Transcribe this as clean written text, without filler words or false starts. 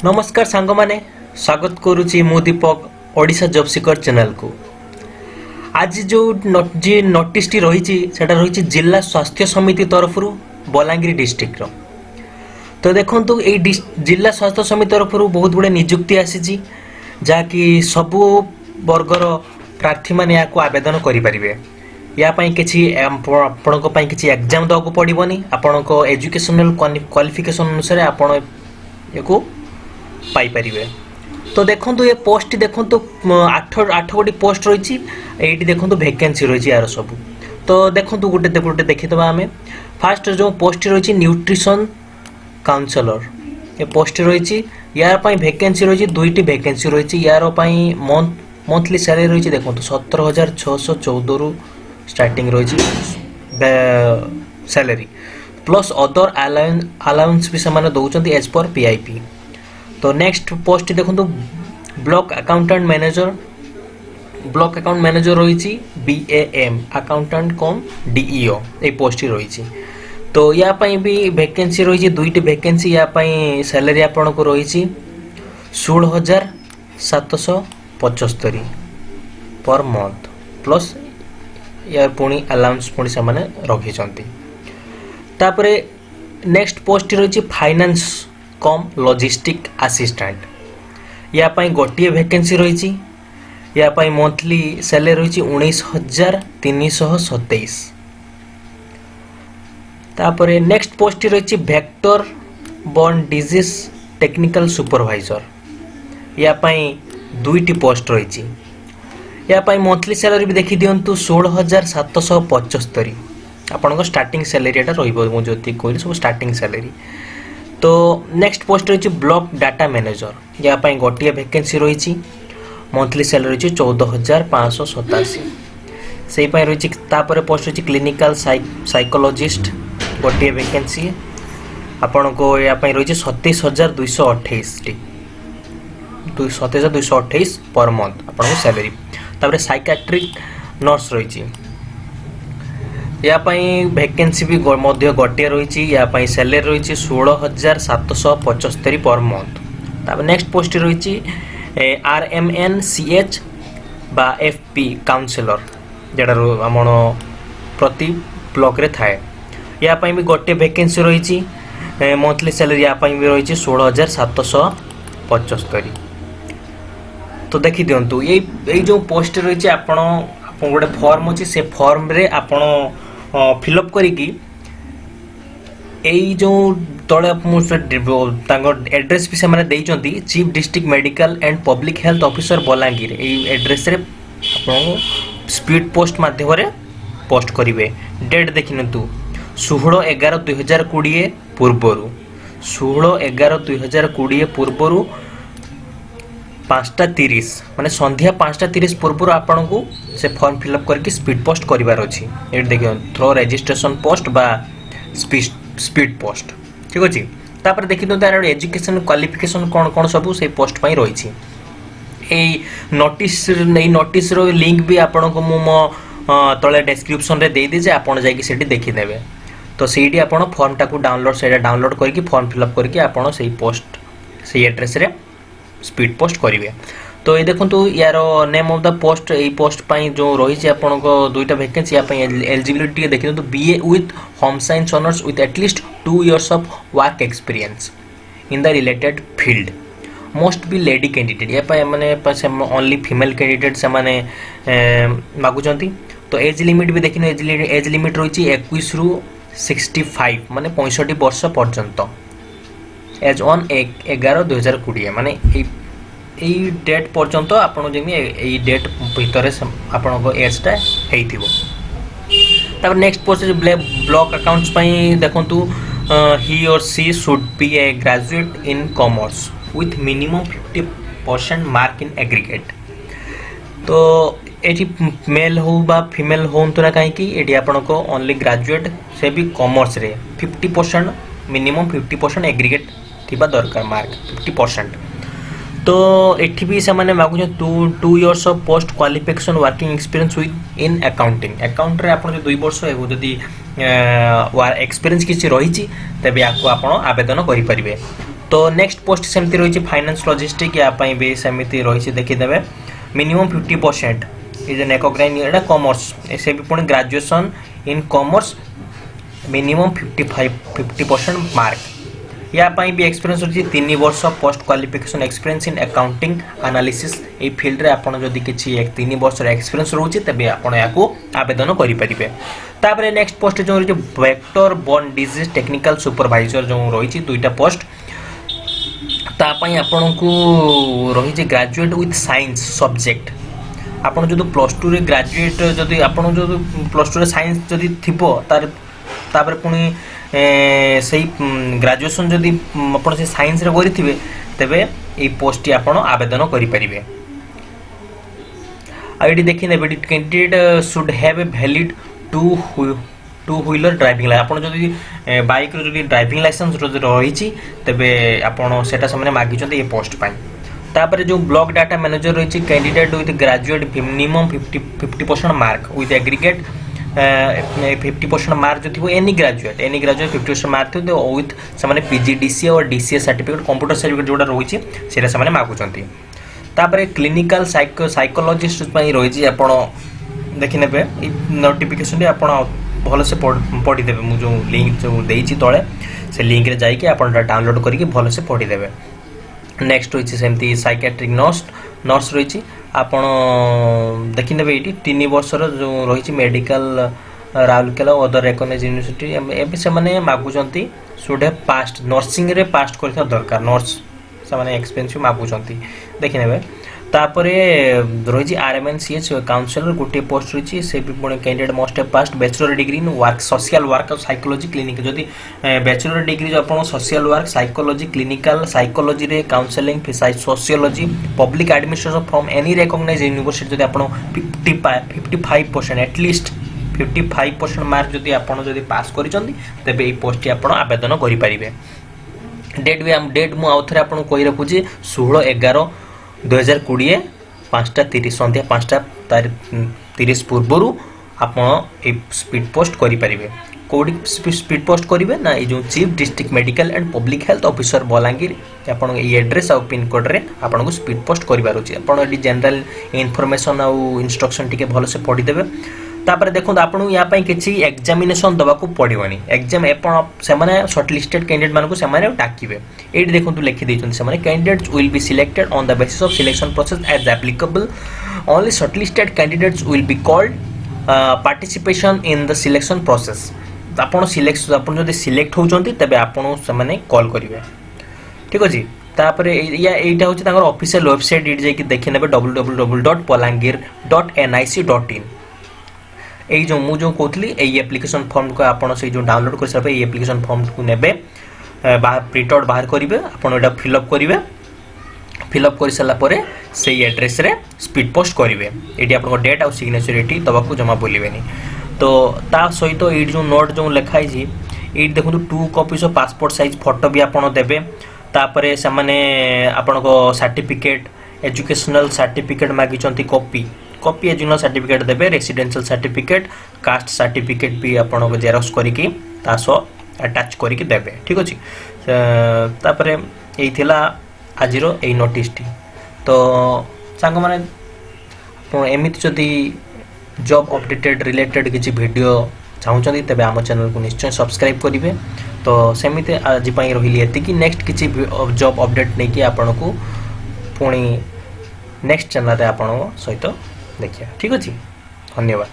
नमस्कार सांग माने स्वागत करुच्ची मु दीपक ओडिशा जॉब सीकर चैनल को। आज जो नोटिस टी रही रही जिला स्वास्थ्य समिति तरफ बलांगीर डिस्ट्रिक्ट रो। तो देखो ये जिला स्वास्थ्य समिति तरफ बहुत गुड़े नियुक्ति आसी जहाँकि सबु वर्गर प्रार्थी मैंने या आवेदन करें। यापाई किसी किसी एग्जाम देवाक पड़ोनी आपण एजुकेशनल क्वालिफिकेशन अनुसार आपण या पाइपर। तो देखो ये पोस्ट देखो आठ गोटी पोस्ट रही ये देखो वैकेंसी रही यार सब। तो देखो गोटे गोटे देखीद आम फास्ट जो पोस्ट रही न्यूट्रिशन काउंसलर ये पोस्ट रही यार वैकेंसी रही दुईटी वैकेंसी रही यार मंथली सैलरी रही देखो 17,614 रु स्टार्टिंग रही सैलरी प्लस अदर अलाउंस भी से दौरान एज पर पीआईपी। तो नेक्स्ट पोस्ट देखो ब्लॉक अकाउंटेंट मैनेजर रही BAM अकाउंटेंट कम DEO ये पोस्ट रही। तो या भी वैकेंसी रही दुईटी वैकेंसी या सैलरी आपन को रही 16,775 पर मंथ प्लस यार पुणी अलाउंस पुणी से रखी। तापरे नेक्स्ट पोस्ट रही फाइनेंस कम लॉजिस्टिक असिस्टेंट या गोटे वैकेंसी रही या मंथली सैलरी रही 19,327। तापरे नेक्स्ट पोस्ट रही vector borne disease technical supervisor या दुईटी पोस्ट रही या मंथली सैलरी भी देखी दिंतु 16,775 आपन स्टार्टिंग सैलरी रही कहली सब स्टार्टिंग सैलरी। तो नेक्स्ट पोस्ट रही ब्लॉक डाटा मैनेजर या गोटे वैकेंसी रही मंथली सैलरी रही 14,587 से रही। तापर पोस्ट रही क्लिनिकल साइकोलॉजिस्ट गोटे वैकेंसी आपन को या रही 27,228 पर मंथ आपन सैलरी। तापर साइकाट्रिक नर्स रही या वैकेंसी भी गोटे रही या सैलरी रही 16,775 पर मंथ। तापर नेक्स्ट पोस्ट रही RMNCH बा FP काउंसिलर जड़ा आम प्रति ब्लॉक रे थाए या भी गोटे वैकेंसी रही मंथली सैलरी या भी रही 16,775। तो देखी दिंतु ये जो पोस्ट रही आपन गोटे फॉर्म अच्छी से फॉर्म रे आपन फिलअप करिकी जो तले एड्रेस भी से देइचंती chief district medical and public health officer Balangir address रे स्पीड पोस्ट माध्यम पोस्ट करेंगे। डेट देखिनु 16/11/2020 पूर्वर 16/11/2020 पूर्वर 5:30 माने संध्या 5:30 पूर्व आपन को से फॉर्म फिलअप करके स्पीड पोस्ट करिवार अछि। ये देखियो थ्रो रजिस्ट्रेशन पोस्ट बा स्पीड पोस्ट ठीक अछि। तापर देखि तो तार एजुकेशन क्वालिफिकेशन कोन कोन सब से पोस्ट पई रही छी। ए नोटिस रो लिंक भी आपन को मो तळे डिस्क्रिप्शन रे दे दी जे आपन जाई कि सेठी देखि नेबे। तो सेठी आपन फॉर्म टाको डाउनलोड करके फॉर्म फिलअप करके आपन सेही पोस्ट सेही एड्रेस रे स्पीड पोस्ट करेंगे। तो ये देखो यार नेम ऑफ द पोस्ट यही पोस्ट पाई जो रही आपन को दुईटा वैकेंसी एलिजिबिलिटी देखिए तो BA with home science honours with at least 2 years of work experience in the related field must be lady candidate या मैंने ओनली फीमेल कैंडिडेट से मागुंट। तो एज लिमिट भी देखिए एज लिमिट रही 21 ରୁ 65 माने 65 वर्ष पर्यंत एज ऑन 11/2020 माने यही डेट पर्यंत आपन जमी डेट भितर आपन एजटा हेइथिबो। तापर नेक्स्ट पोस्ट ब्लॉक अकाउंट्स देखु ही और she should be a graduate in commerce with minimum 50% mark in aggregate. तो ये मेल हो बा फीमेल हो तो ना कहीं ये आपन को ओनली ग्रेजुएट से भी कॉमर्स रे 50% मिनिमम 50% एग्रीगेट थिबा दरकार मार्क 50%। तो एठी भी से माने मागु 2 years of post qualification working experience with in accounting account रे आपन 2 वर्ष एगो जदी एक्सपीरियंस किसी रही तेबे आपको आपण आवेदन करि परिबे। तो नेक्स्ट पोस्ट सेमती रही फाइनेंस लॉजिस्टिक या भी सेमती रही देखीदे minimum 50% is an एकग्राइन Etah commerce से भी पुणी graduation in commerce minimum 50% mark या भी एक्सपीरियंस रही 3 वर्ष post qualification experience in accounting analysis a field रे आपण जदि किछि 3 वर्ष एक्सपीरियंस रोचे तबे आपण याको आवेदन करि परिबे। तापरे नेक्स्ट पोस्ट जो रही vector borne disease technical supervisor जो रही 2टा पोस्ट तापाई आपण को रही ग्रेजुएट विथ साइंस सब्जेक्ट आपण जो +2 रे ग्रेजुएट जदि आपण जो +2 रे साइंस जदि थिबो तापर पुणी से ग्रेजुएशन जदि आपण से साइंस रे करिथिबे तबे ए पोस्ट आपण आवेदन करि परिबे। आईडी देखि नेबे candidate should have a valid two wheeler driving licence आपण जदि बाइक रो जदि ड्राइविंग लाइसेंस रही तबे आपण सेटा सामने मागी चंदे ए पोस्ट पाई। तापर जो ब्लॉक डाटा मैनेजर रही candidate with graduate minimum 50% mark with aggregate 50% mark जो थी एनी ग्रेजुएट 50% मार्क थी विथ से पीजीडीसीए और डीसीए सर्टिफिकेट कंप्यूटर सर्टिफिकेट जोड़ा रही है से मागुंट। तापर क्लिनिकल साइकोलॉजिस्ट रही आप देखने नोटिफिकेशन आप भल से पढ़ीदे मुझे जो लिंक जो देती तले से लिंक रे जाइए आप डाउनलोड करके भल से पढ़ीदे। नेक्स्ट रही सेमती साइकेट्रिक नर्स रही आपण देखने ये 3 वर्षर जो रही medical Rourkela other recognised university एवं से मागुंट शुड हैव पास्ट नर्सिंग रे पास्ट कर दरकार नर्स से एक्सपेरियंस मागुंट देखने। तापर रही RMNCH काउंसिलर गोटे पोस्ट रही से भी पुणी candidate must have passed bachelor degree in work social work और साइकोलॉजी क्लिनिक जदि बैचलर डिग्री जो आप social work psychology clinical psychology रे counselling sociology public administration from any recognised university जदि आप 55% एटलिस्ट 55% मार्क जदि आप पास करिसंती तबे ए पोस्ट आप आवेदन करि परिबे। डेट मु आउ थे आपको कही रखुची 16/11/2020 5:30 संध्या 5:30 पूर्व आप स्पीड पोस्ट करेंगे। कौटी स्पीड पोस्ट करेंगे ना ये जो chief district medical and public health officer Balangir आप एड्रेस आउ पिन कोड रे आपको स्पीड पोस्ट करार अच्छे आप जनरल इनफॉरमेशन आउ इंस्ट्रक्शन टिके भल से पढ़ीदेवे। तापर देखो आपको यहाँ किसी एग्जामिनेशन दवाक पड़ोनी एग्जाम से सर्टलिस्टेड कैंडिडेट मानक से डाकिबे ये देखो लिखिदे candidates will be selected on the basis of selection process as applicable only shortlisted candidates will be called participation in the selection process आपन सिलेक्ट होचंती तबे आपन से कॉल करेंगे ठीक अच्छे। तापर यहाँ हूँ ऑफिशियल वेबसाइट ये जाकि देखी ने www.polangir.nic.in यही जो मुझे कहती यही एप्लिकेशन फॉर्म को आपड़ से जो डाउनलोड कर सारे एप्लिकेशन फॉर्म को ने प्रिंट आउट बाहर करेंगे आपड़ फिलअप करेंगे फिलअप कर सारापर से एड्रेस रे स्पीड पोस्ट करेंगे ये आप डेट आउ सिग्नेचर ये दवाक जमा बोलेनि। तो ता सहित ये जो नोट जो लिखाई ये देखो 2 copies of passport size photo भी आपड़ देवे तापर से आपण सर्टिफिकेट एजुकेशनल सर्टिफिकेट मागिचंती कॉपी एजुकेशनल सर्टिफिकेट देवे रेसिडेंशियल सर्टिफिकेट कास्ट सर्टिफिकेट भी आपको जेरक्स करके अटैच करके देवे ठीक अच्छे। तापर यही थिला आजिर यही नोटिस टी। तो सांग माने एमित जदि जॉब अपडेटेड रिलेटेड किसी वीडियो चाहूँगी तेज आम चैनल को निश्चय सब्सक्राइब करेंगे। तो सेमती आज रही एति नेक्स्ट किसी जॉब अपडेट नहीं कि आपन को पुणी नेक्स्ट चैनल रे आपन सहित देखिए ठीक अच्छे। धन्यवाद।